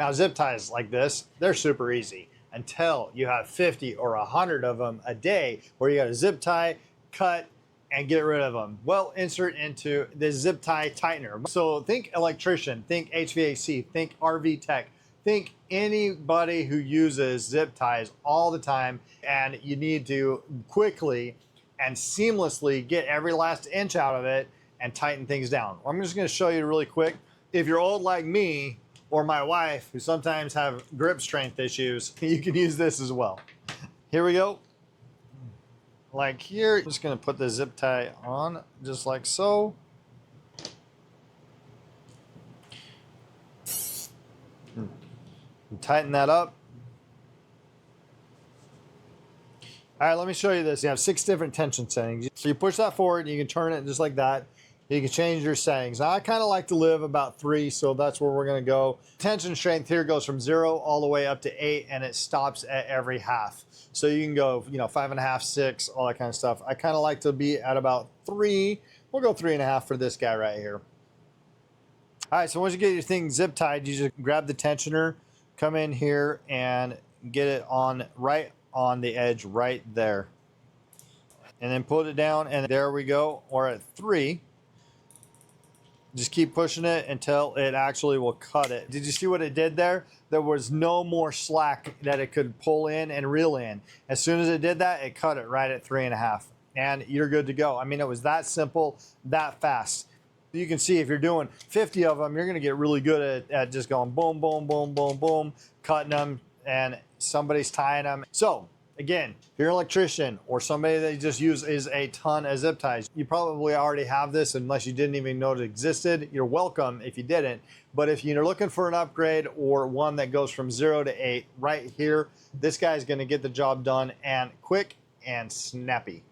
Now zip ties like this, they're super easy until you have 50 or 100 of them a day where you got to zip tie, cut, and get rid of them. Well, insert into the zip tie tightener. So think electrician, think HVAC, think RV tech, think anybody who uses zip ties all the time, and you need to quickly and seamlessly get every last inch out of it and tighten things down. I'm just gonna show you really quick. If you're old like me or my wife, who sometimes have grip strength issues, you can use this as well. Here we go. Like here, I'm just gonna put the zip tie on just like so. And tighten that up. All right, let me show you this. You have 6 different tension settings. So you push that forward, and you can turn it just like that. You can change your settings. Now, I kind of like to live about 3, so that's where we're gonna go. Tension strength here goes from 0 all the way up to 8, and it stops at every half. So you can go, 5.5, 6, all that kind of stuff. I kind of like to be at about 3. We'll go 3.5 for this guy right here. All right, so once you get your thing zip tied, you just grab the tensioner, come in here and get it on right on the edge right there. And then put it down, and there we go. We're at 3. Just keep pushing it until it actually will cut it. Did you see what it did there? There was no more slack that it could pull in and reel in. As soon as it did that, it cut it right at 3.5. And you're good to go. I mean, it was that simple, that fast. You can see if you're doing 50 of them, you're gonna get really good at just going boom, boom, boom, boom, boom, cutting them, and somebody's tying them. So again, if you're an electrician or somebody that just uses a ton of zip ties, you probably already have this unless you didn't even know it existed. You're welcome if you didn't. But if you're looking for an upgrade or one that goes from 0 to 8, right here, this guy's gonna get the job done and quick and snappy.